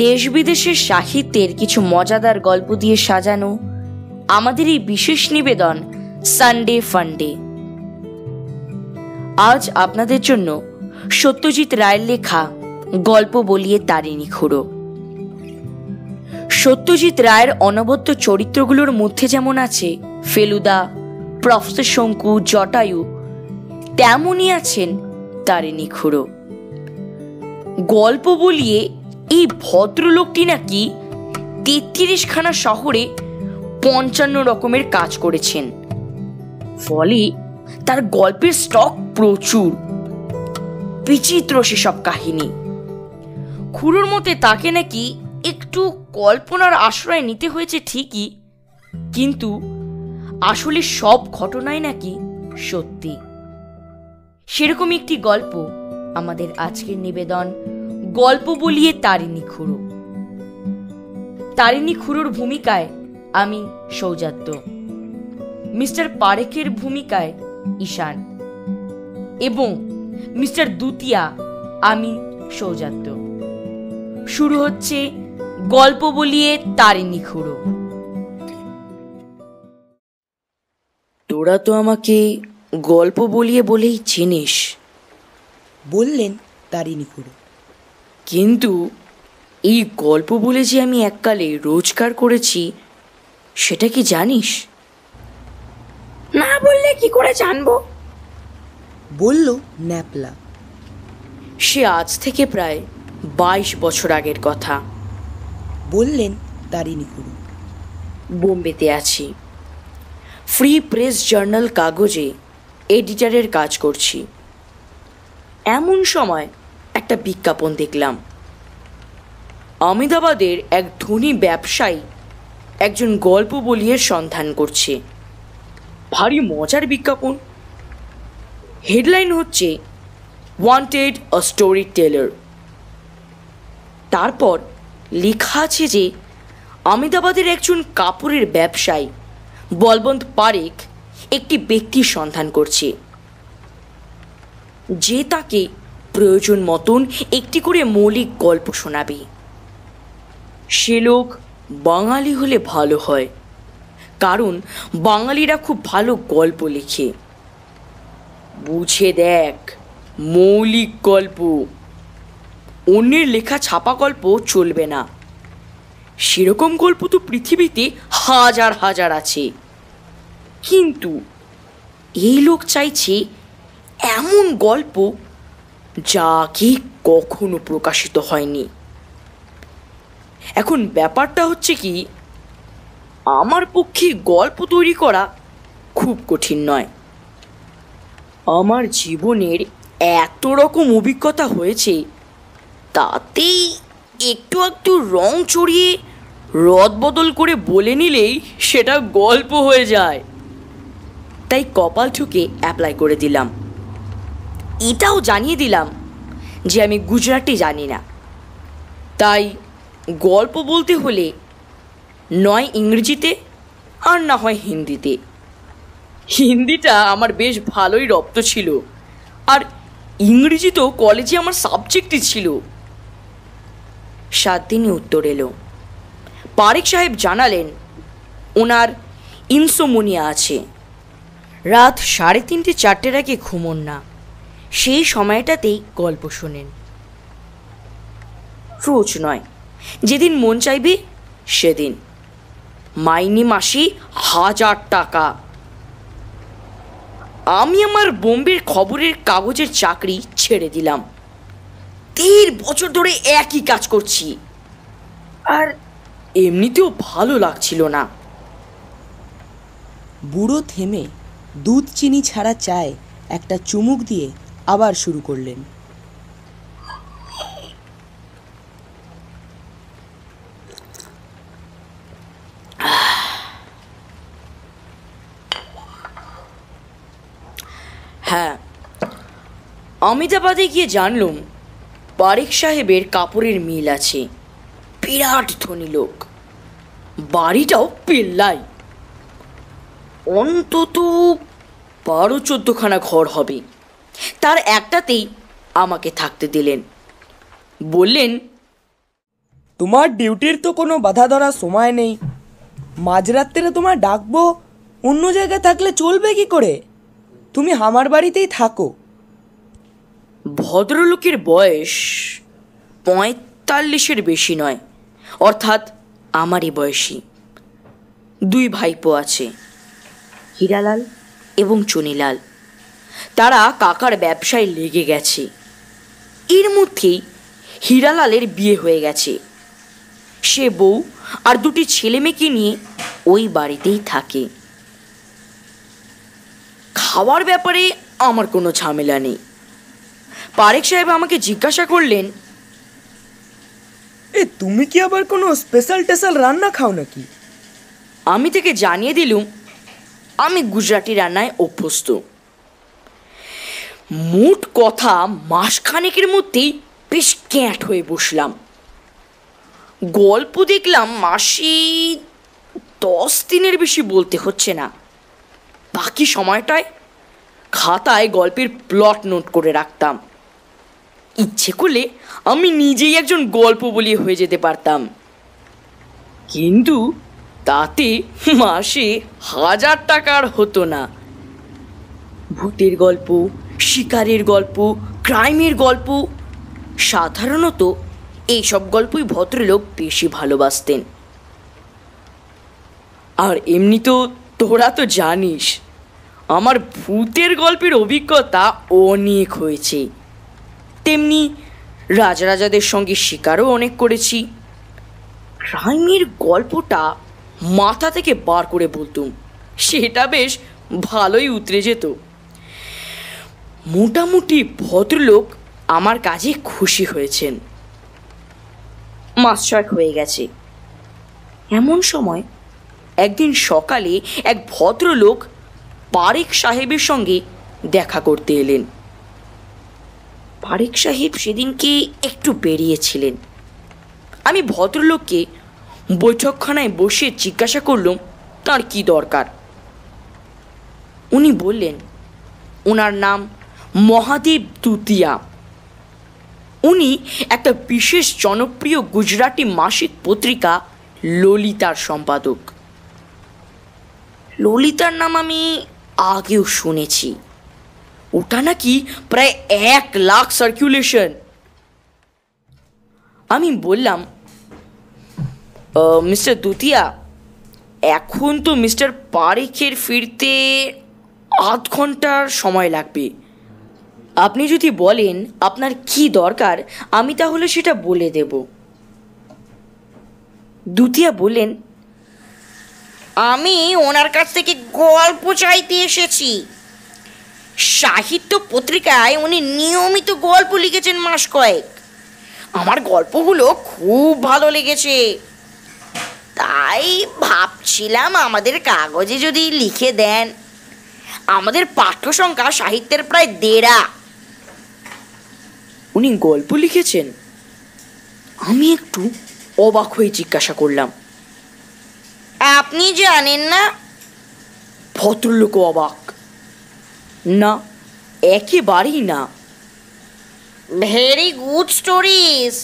দেশ বিদেশের সাহিত্যের কিছু মজাদার গল্প দিয়ে সাজানো আমাদের এই বিশেষ নিবেদন সানডে ফান্ডে। আজ আপনাদের জন্য সত্যজিৎ রায়ের লেখা গল্প বলিয়ে তারিণী খুড়ো। সত্যজিৎ রায়ের অনবদ্য চরিত্রগুলোর মধ্যে যেমন আছে ফেলুদা, প্রফেসর শঙ্কু, জটায়ু, তেমনই আছেন তারিণী খুড়ো। গল্প বলিয়ে এই ভদ্রলোকটি নাকি ৩৩খানা শহরে ৫৫ রকমের কাজ করেছেন, ফলে তার গল্পের স্টক প্রচুর। বিচিত্র সেসব কাহিনী। খুড়োর মতে তাকে নাকি একটু কল্পনার আশ্রয় নিতে হয়েছে ঠিকই, কিন্তু আসলে সব ঘটনাই নাকি সত্যি। সেরকম একটি গল্প আমাদের আজকের নিবেদন গল্প বলিয়ে তারিণী খুড়ো। তারিণী খুড়োর ভূমিকায় আমি সৌজাত্য, মিস্টার পারেখের ভূমিকায় ঈশান এবং মিস্টার দুতিয়া আমি সৌজাত্য। শুরু হচ্ছে গল্প বলিয়ে তারিণী খুড়ো। তোরা তো আমাকে গল্প বলিয়ে বলেই চিনিস, বললেন তারিণী খুড়ো। কিন্তু এই গল্প বলে যে আমি এককালে রোজগার করেছি সেটা কি জানিস? না বললে কি করে জানবো? বলল ন্যাপলা। সে আজ থেকে প্রায় ২২ বছর আগের কথা। বললেন তারিণী খুড়ো। বোম্বেতে আছি, ফ্রি প্রেস জার্নাল কাগজে এডিটরের কাজ করছি। এমন সময় একটা বিজ্ঞাপন দেখলাম। আহমেদাবাদের এক ধনী ব্যবসায়ী একজন গল্প বলিয়ে সন্ধান করছে। ভারী মজার বিজ্ঞাপন। হেডলাইন হচ্ছে ওয়ান্টেড আ স্টোরি টেলার। তারপর লেখা আছে যে আহমেদাবাদের একজন কাপড়ের ব্যবসায়ী বলবন্ত পারেখ একটি ব্যক্তির সন্ধান করছে, যে তাকে প্রয়োজন মতন একটি করে মৌলিক গল্প শোনাবে। সে লোক বাঙালি হলে ভালো হয়, কারণ বাঙালিরা খুব ভালো গল্প লেখে। বুঝে দেখ, মৌলিক গল্প। অন্যের লেখা ছাপা গল্প চলবে না। সেরকম গল্প তো পৃথিবীতে হাজার হাজার আছে, কিন্তু এই লোক চাইছে এমন গল্প যা কি কখনো প্রকাশিত হয়নি। এখন ব্যাপারটা হচ্ছে কি, আমার পক্ষে গল্প তৈরি করা খুব কঠিন নয়। আমার জীবনের এত রকম অভিজ্ঞতা হয়েছে, তাতেই একটু একটু রং চড়িয়ে রদ বদল করে বলে নিলেই সেটা গল্প হয়ে যায়। তাই কপাল ঠুকে অ্যাপ্লাই করে দিলাম। এটাও জানিয়ে দিলাম যে আমি গুজরাটি জানি না, তাই গল্প বলতে হলে নয় ইংরেজিতে আর না হয় হিন্দিতে। হিন্দিটা আমার বেশ ভালোই রপ্ত ছিল, আর ইংরেজি তো কলেজে আমার সাবজেক্টই ছিল। 7 দিনে উত্তর এলো। পারেখ সাহেব জানালেন ওনার ইনসোমনিয়া আছে, রাত 3:30-4টের আগে ঘুমোন না, সেই সময়টাতেই গল্প শোনেন। রোজ নয়, যেদিন মন চাইবে সেদিন। মাইনে মাসে 1000 টাকা। আমি আমার বোম্বের খবরের কাগজের চাকরি ছেড়ে দিলাম। 3 বছর ধরে একই কাজ করছি, আর এমনিতেও ভালো লাগছিল না। বুড়ো থেমে দুধ চিনি ছাড়া চায় একটা চুমুক দিয়ে আবার শুরু করলেন। হ্যাঁ, আহমেদাবাদে গিয়ে জানলুম পারেখ সাহেবের কাপড়ের মিল আছে। বিরাট ধনী লোক, বাড়িটাও পেল্লাই। অন্তত 12-14খানা ঘর হবে। তার একটাতেই আমাকে থাকতে দিলেন। বললেন, তোমার ডিউটির তো কোনো বাধা ধরার সময় নেই। মাঝরাত্রে তোমার ডাকবো, অন্য জায়গায় থাকলে চলবে কি করে? তুমি আমার বাড়িতেই থাকো। ভদ্রলোকের বয়স 45-এর বেশি নয়, অর্থাৎ আমারই বয়সী। 2 ভাইপো আছে, হীরালাল এবং চনিলাল। তারা কাকার ব্যবসায় লেগে গেছে। এর মধ্যেই হীরালালের বিয়ে হয়ে গেছে। সে বউ আর 2টি ছেলে মেয়েকে নিয়ে ওই বাড়িতেই থাকে। খাওয়ার ব্যাপারে আমার কোনো ঝামেলা নেই। পারেক সাহেব আমাকে জিজ্ঞাসা করলেন, তুমি কি আবার কোনো স্পেশাল টেশাল রান্না খাও নাকি? আমি তাকে জানিয়ে দিলুম আমি গুজরাটি রান্নায় অভ্যস্ত। মোট কথা মাসখানেকের মধ্যেই বেশ ক্যাঁট হয়ে বসলাম। গল্প দেখলাম মাসে 10 দিনের বেশি বলতে হচ্ছে না। বাকি সময়টায় খাতায় গল্পের প্লট নোট করে রাখতাম। ইচ্ছে করলে আমি নিজেই একজন গল্প বলিয়ে হয়ে যেতে পারতাম, কিন্তু তাতে মাসে 1000 টাকার হতো না। ভূতের গল্প, শিকারের গল্প, ক্রাইমের গল্প, সাধারণত এইসব গল্পই ভদ্রলোক বেশি ভালোবাসতেন। আর এমনি তো তোরা তো জানিস আমার ভূতের গল্পের অভিজ্ঞতা অনেক হয়েছে। তেমনি রাজাদের সঙ্গে শিকারও অনেক করেছি। ক্রাইমের গল্পটা মাথা থেকে বার করে বলতুম, সেটা বেশ ভালোই উতরে যেত। মোটামুটি ভদ্রলোক আমার কাজে খুশি হয়েছেন। মাস 6 হয়ে গেছে। এমন সময় একদিন সকালে এক ভদ্রলোক পারেক সাহেবের সঙ্গে দেখা করতে এলেন। পারেক সাহেব সেদিনকে একটু বেরিয়েছিলেন। আমি ভদ্রলোককে বৈঠকখানায় বসে জিজ্ঞাসা করলাম তার কি দরকার। উনি বললেন ওনার নাম মহাদেব দুতিয়া। উনি একটা বিশেষ জনপ্রিয় গুজরাটি মাসিক পত্রিকা ললিতার সম্পাদক। ললিতার নাম আমি আগেও শুনেছি। ওটা নাকি প্রায় 1 লাখ সার্কুলেশন। আমি বললাম, মিস্টার দুতিয়া, এখন তো মিস্টার পারেখের ফিরতে আধ ঘন্টার সময় লাগবে। আপনি যদি বলেন আপনার কি দরকার, আমি তাহলে সেটা বলে দেব। দুতিয়া বললেন, আমি ওনার কাছ থেকে গল্প চাইতে এসেছি। সাহিত্য পত্রিকায় উনি নিয়মিত গল্প লিখেছেন মাস কয়েক। আমার গল্পগুলো খুব ভালো লেগেছে, তাই ভাবছিলাম আমাদের কাগজে যদি লিখে দেন। আমাদের পাঠ্য সংখ্যা সাহিত্যের প্রায় 1.5। উনি গল্প লিখেছেন? আমি একটু অবাক হয়ে জিজ্ঞাসা করলাম, আপনি জানেন না? ভদ্রলোক অবাক। না, একেবারেই না। ভেরি গুড স্টোরিজ,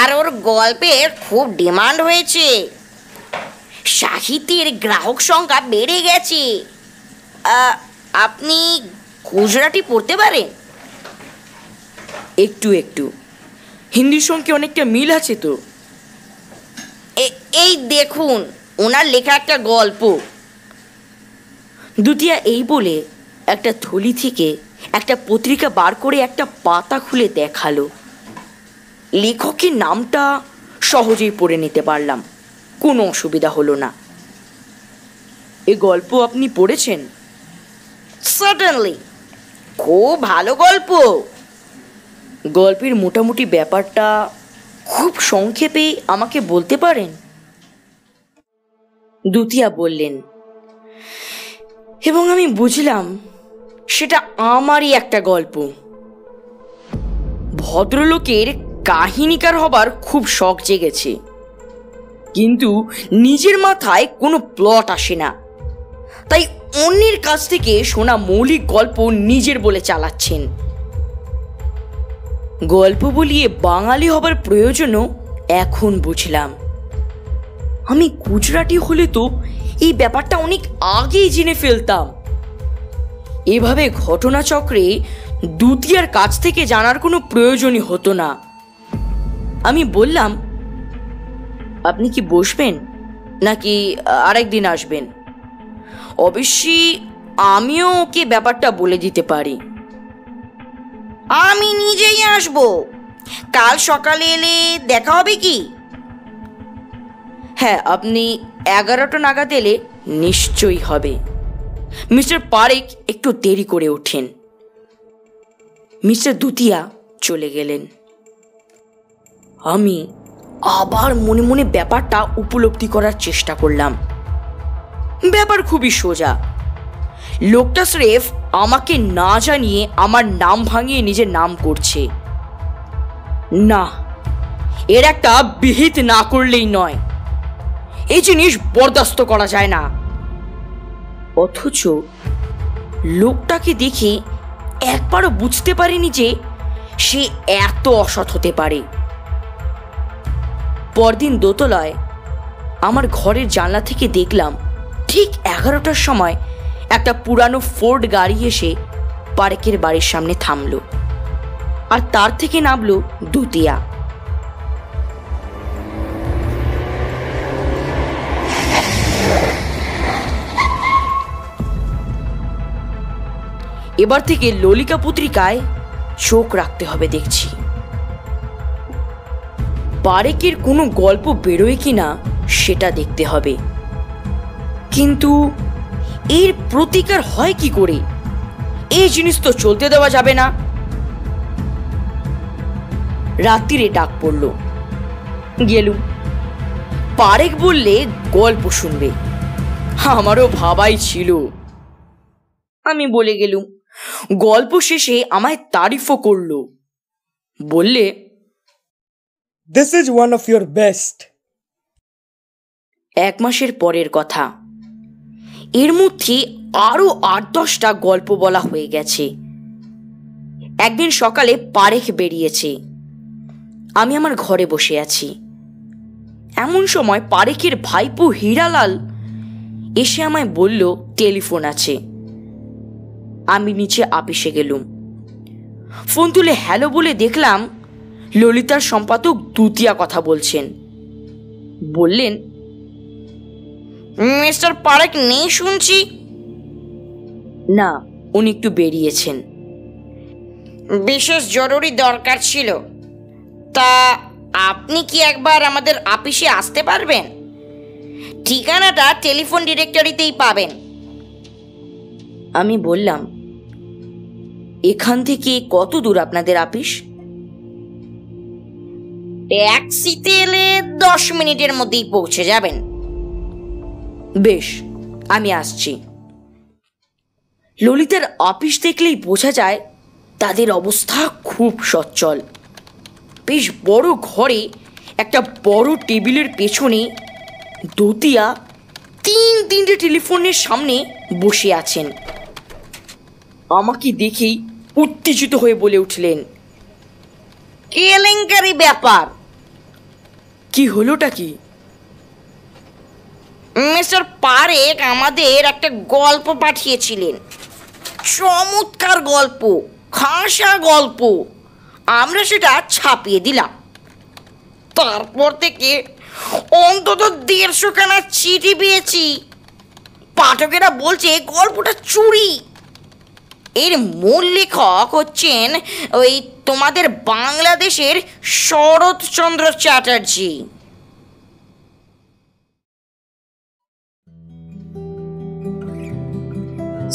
আর ওর গল্পের খুব ডিমান্ড হয়েছে। সাহিত্যের গ্রাহক সংখ্যা বেড়ে গেছে। আপনি গুজরাটি পড়তে পারেন? একটু একটু। হিন্দির সঙ্গে অনেকটা মিল আছে তো। এই দেখুন ওনার লেখা একটা গল্প। দুতিয়া এই বলে একটা থলি থেকে একটা পত্রিকা বার করে একটা পাতা খুলে দেখালো। লেখকের নামটা সহজেই পড়ে নিতে পারলাম, কোনো অসুবিধা হলো না। এ গল্প আপনি পড়েছেন? সার্টেনলি, খুব ভালো গল্প। গল্পের মোটামুটি ব্যাপারটা খুব সংক্ষেপে আমাকে বলতে পারেন? দুতিয়া বললেন, এবং আমি বুঝলাম সেটা আমারই একটা গল্প। ভদ্রলোকের কাহিনীকার হবার খুব শখ জেগেছে, কিন্তু নিজের মাথায় কোনো প্লট আসে না, তাই অন্যের কাছ থেকে শোনা মৌলিক গল্প নিজের বলে চালাচ্ছেন। গল্প বলিয়ে বাঙালি হবার প্রয়োজনও এখন বুঝলাম, আমি গুজরাটি হলে তো এই ব্যাপারটা অনেক আগেই জেনে ফেলতাম। এভাবে ঘটনাচক্রে দুতিয়ার কাছ থেকে জানার কোনো প্রয়োজনই হতো না। আমি বললাম, আপনি কি বসবেন নাকি আরেকদিন আসবেন? অবশ্যই আমিও ওকে ব্যাপারটা বলে দিতে পারি। আমি নিজেই আসবো। কাল সকালে এলে দেখা হবে কি? হ্যাঁ, আপনি 11টা নাগাদ এলে নিশ্চয়ই হবে। মিস্টার পারেখ একটু দেরি করে ওঠেন। মিস্টার দুতিয়া চলে গেলেন। আমি আবার মনে মনে ব্যাপারটা উপলব্ধি করার চেষ্টা করলাম। ব্যাপার খুবই সোজা। লোকটা স্রেফ আমাকে না জানিয়ে আমার নাম ভাঙিয়ে নিজের নাম করছে। না, এর একটা বিহিত না করলেই নয়। এই জিনিস বরদাস্ত করা যায় না। অথচ লোকটাকে দেখে একবারও বুঝতে পারিনি যে সে এত অসৎ হতে পারে। পরদিন দোতলায় আমার ঘরের জানলা থেকে দেখলাম ঠিক 11টার সময় একটা পুরানো ফোর্ড গাড়ি এসে পারেখের বাড়ির সামনে থামলো, আর তার থেকে নামলো দুতিয়া। এবার থেকে ললিকা পত্রিকায় চোখ রাখতে হবে দেখছি। পারেখের কোনো গল্প বেরোয় কিনা সেটা দেখতে হবে। কিন্তু এর প্রতিকার হয় কি করে? এই জিনিস তো চলতে দেওয়া যাবে না। রাত্রিরে ডাক পড়ল। গেলুম। পারেখ বললে গল্প শুনবে। আমারও ভাবাই ছিল। আমি বলে গেলুম। গল্প শেষে আমায় তারিফও করলো। বললে, this is one of your best. 1 মাসের পরের কথা। এর মধ্যে আরো 8-10টা গল্প বলা হয়ে গেছে। একদিন সকালে পারেখ বেরিয়েছে। আমি আমার ঘরে বসে আছি। এমন সময় পারেখের ভাইপো হীরালাল এসে আমায় বলল টেলিফোন আছে। আমি নিচে আপিসে গেলুম। ফোন তুলে হ্যালো বলে দেখলাম ললিতার সম্পাদক দুতিয়া কথা বলছেন। বললেন, মিস্টার পারেখ নেই শুনছি। না, উনি একটু বেরিয়েছেন। বিশেষ জরুরি দরকার ছিল। তা আপনি কি একবার আমাদের অফিসে আসতে পারবেন? ঠিকানাটা টেলিফোন ডিরেক্টরিতেই পাবেন। আমি বললাম, এখান থেকে কত দূর আপনাদের অফিস? ট্যাক্সিতে এলে 10 মিনিটের মধ্যেই পৌঁছে যাবেন। বেশ, আমি আসছি। ললিতার অফিস দেখলেই বোঝা যায় তাদের অবস্থা খুব সচ্ছল। বেশ বড় ঘরে একটা বড় টেবিলের পেছনে দুতিয়া 3-3টে টেলিফোনের সামনে বসে আছেন। আমাকে দেখেই উত্তেজিত হয়ে বলে উঠলেন, কেলেঙ্কারি ব্যাপার। কি হলোটা কি? মিস্টার পারেখ আমাদের একটা গল্প পাঠিয়েছিলেন। চমৎকার গল্প, খাসা গল্প। আমরা সেটা ছাপিয়ে দিলাম। তারপর থেকে অন্তত 150 খানা চিঠি পেয়েছি। পাঠকেরা বলছে গল্পটা চুরি। এর মূল লেখক হচ্ছেন ওই তোমাদের বাংলাদেশের শরৎচন্দ্র চ্যাটার্জি।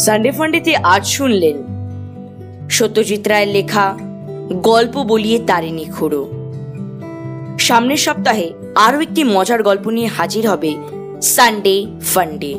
সানডে ফান্ডেতে আজ শুনলেন সত্যজিৎ রায়ের লেখা গল্প বলিয়ে তারিণী খুড়ো। সামনের সপ্তাহে আরও একটি মজার গল্প নিয়ে হাজির হবে সানডে ফান্ডে।